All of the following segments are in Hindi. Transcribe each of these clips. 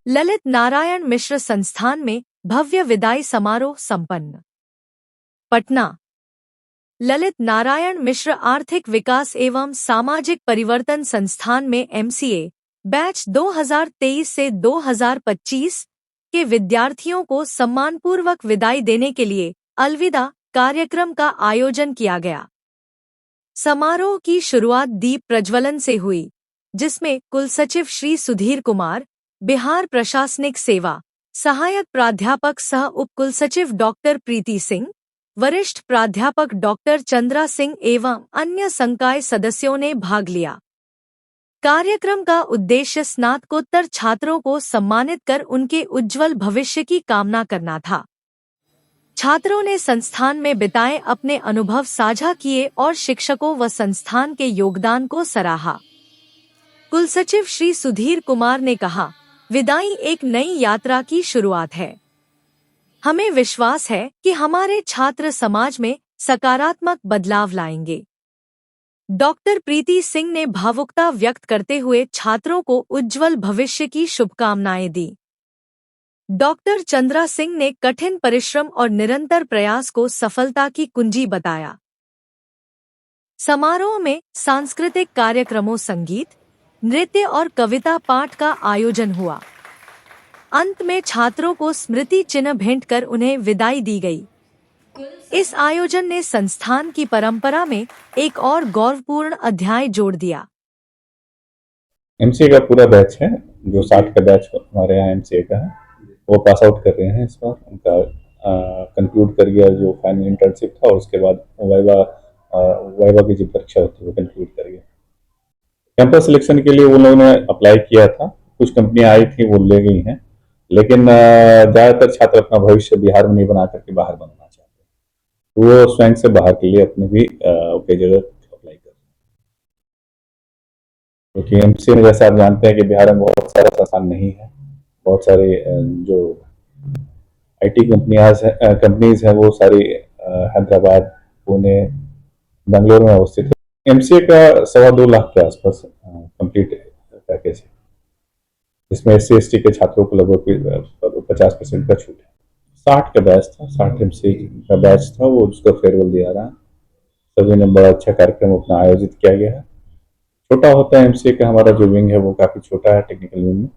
ललित नारायण मिश्र संस्थान में भव्य विदाई समारोह संपन्न। पटना। ललित नारायण मिश्र आर्थिक विकास एवं सामाजिक परिवर्तन संस्थान में MCA बैच 2023 से 2025 के विद्यार्थियों को सम्मानपूर्वक विदाई देने के लिए अलविदा कार्यक्रम का आयोजन किया गया। समारोह की शुरुआत दीप प्रज्वलन से हुई, जिसमें कुलसचिव श्री सुधीर कुमार, बिहार प्रशासनिक सेवा सहायक प्राध्यापक सह उप कुलसचिव डॉक्टर प्रीति सिंह, वरिष्ठ प्राध्यापक डॉक्टर चंद्रा सिंह एवं अन्य संकाय सदस्यों ने भाग लिया। कार्यक्रम का उद्देश्य स्नातकोत्तर छात्रों को सम्मानित कर उनके उज्जवल भविष्य की कामना करना था। छात्रों ने संस्थान में बिताए अपने अनुभव साझा किए और शिक्षकों व संस्थान के योगदान को सराहा। कुलसचिव श्री सुधीर कुमार ने कहा, विदाई एक नई यात्रा की शुरुआत है। हमें विश्वास है कि हमारे छात्र समाज में सकारात्मक बदलाव लाएंगे। डॉक्टर प्रीति सिंह ने भावुकता व्यक्त करते हुए छात्रों को उज्जवल भविष्य की शुभकामनाएं दी। डॉक्टर चंद्रा सिंह ने कठिन परिश्रम और निरंतर प्रयास को सफलता की कुंजी बताया। समारोह में सांस्कृतिक कार्यक्रमों, संगीत, नृत्य और कविता पाठ का आयोजन हुआ। अंत में छात्रों को स्मृति चिन्ह भेंट कर उन्हें विदाई दी गई। इस आयोजन ने संस्थान की परंपरा में एक और गौरवपूर्ण अध्याय जोड़ दिया। MCA का पूरा बैच है, जो 60 का बैच हमारे यहाँ MCA का है, वो पास आउट कर रहे हैं इस बार। उनका कंक्लूड कर गया जो फाइनल इंटर्नशिप था, और उसके बाद वाइवा की जो परीक्षा होती है वो कंक्लूड कर गया। कैंपस सिलेक्शन के लिए उन लोगों ने अप्लाई किया था, कुछ कंपनियां आई थी वो ले गई हैं, लेकिन ज़्यादातर छात्र अपना भविष्य बिहार में नहीं बना करके बाहर बनाना चाहते हैं, तो वो स्वयं से बाहर के लिए अपने भी कई जगह अप्लाई कर रहे हैं। क्योंकि MCA में जैसे आप जानते हैं कि बिहार में बहुत सारा संस्थान नहीं है, बहुत सारे जो IT कंपनीज हैं वो सारी हैदराबाद, पुणे, बेंगलोर में अवस्थित है। MCA का 2.25 लाख के आसपास कंप्लीट पैकेज है, जिसमें SC/ST के छात्रों को लगभग 50% का छूट है। 60 का बैच था, 60 MCA का बैच था, वो उसका फेयरवेल दिया रहा है। सभी ने बड़ा अच्छा कार्यक्रम अपना आयोजित किया गया है। छोटा होता है MCA का हमारा जो विंग है वो काफ़ी छोटा है, टेक्निकल विंग में।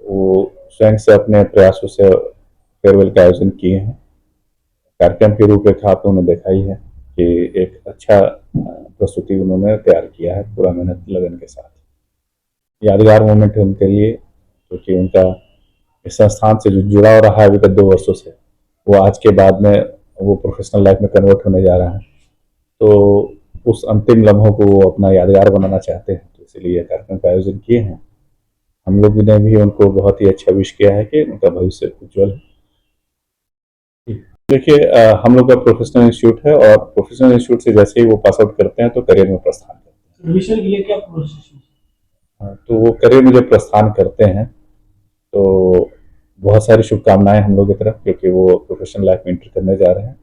वो स्वयं से अपने प्रयासों से फेयरवेल का आयोजन किए हैं। कार्यक्रम की रूपरेखा आप लोगों ने देखा ही है कि एक अच्छा प्रस्तुति उन्होंने तैयार किया है, पूरा मेहनत लगन के साथ। यादगार मोमेंट है उनके लिए, क्योंकि उनका इस संस्थान से जो जुड़ाव रहा है विगत 2 वर्षों से, वो आज के बाद में वो प्रोफेशनल लाइफ में कन्वर्ट होने जा रहा है। तो उस अंतिम लम्हों को वो अपना यादगार बनाना चाहते हैं, तो इसलिए कार्यक्रम का आयोजन किए हैं। हम लोग ने भी उनको बहुत ही अच्छा विश किया है कि उनका भविष्य उज्जवल है। देखिए, हम लोग का प्रोफेशनल इंस्टीट्यूट है, और प्रोफेशनल इंस्टीट्यूट से जैसे ही वो पास आउट करते हैं तो करियर में प्रस्थान करते हैं। एडमिशन के लिए क्या प्रोसेस है? तो वो करियर में जब प्रस्थान करते हैं तो बहुत सारी शुभकामनाएं हम लोग की तरफ, क्योंकि वो प्रोफेशनल लाइफ में एंटर करने जा रहे हैं,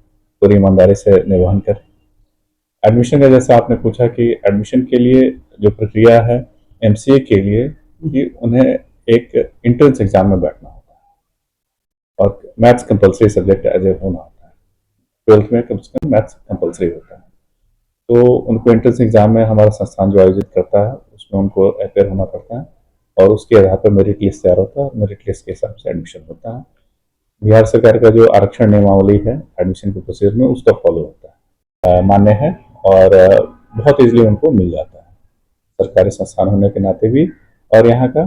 पूरी ईमानदारी से निर्वहन करें। एडमिशन का जैसा आपने पूछा कि एडमिशन के लिए जो प्रक्रिया है MCA के लिए, कि उन्हें एक एंट्रेंस एग्जाम में बैठना होता है, और maths compulsory subject as a होना होता है। 12th में कम से कम मैथ्स कंपलसरी होता है, तो उनको एंट्रेंस एग्जाम में हमारा संस्थान जो आयोजित करता है उसमें उनको अपेयर होना पड़ता है, और उसके आधार पर मेरिट लिस्ट तैयार होता है, और मेरिट लिस्ट के हिसाब से एडमिशन होता है। बिहार सरकार का जो आरक्षण नियमावली है एडमिशन के प्रोसेस में, उसका फॉलो होता है, मान्य है, और बहुत ईजिली उनको मिल जाता है, सरकारी संस्थान होने के नाते भी, और यहाँ का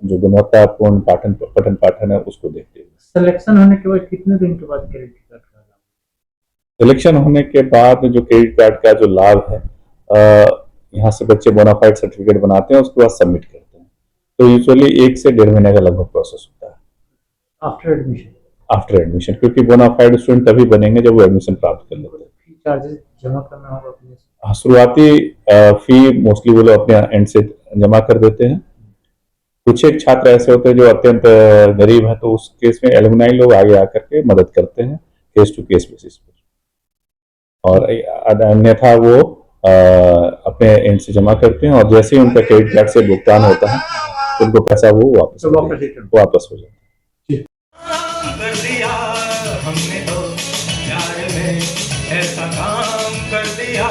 जो गुणवत्तापूर्ण पठन पाठन है उसको देखते हुए। सिलेक्शन होने के बाद कितने दिन के बाद क्रेडिट कार्ड का लाभ? सिलेक्शन होने के बाद जो क्रेडिट कार्ड का जो लाभ है, यहाँ से बच्चे बोनाफाइड सर्टिफिकेट बनाते हैं, उसके बाद सबमिट करते हैं, तो यूजुअली 1 से 1.5 महीने का लगभग प्रोसेस होता है आफ्टर एडमिशन, क्योंकि बोनाफाइड स्टूडेंट तभी बनेंगे जब वो एडमिशन प्राप्त कर लेते हैं। फी चार्जेस जमा करना होगा अपने से? शुरुआती फी मोस्टली वो लोग अपने एंड से जमा कर देते हैं। कुछ एक छात्र ऐसे होते हैं जो अत्यंत गरीब है, तो उस केस में एलुमनाई लोग आगे आकर के मदद करते हैं केस टू केस बेसिस पर, और अन्यथा वो अपने एंड से जमा करते हैं, और जैसे ही उनका क्रेडिट कार्ड से भुगतान होता है उनको पैसा वो वापस तो कर वापस दिया, रिटर्न वापस हो जाता। कर दिया हमने तो प्यार में ऐसा काम कर दिया,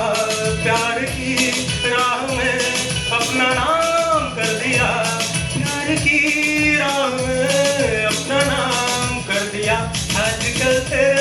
प्यार की राह में अपना नाम कर दिया, प्यार की राह में अपना नाम कर दिया। आजकल तेरे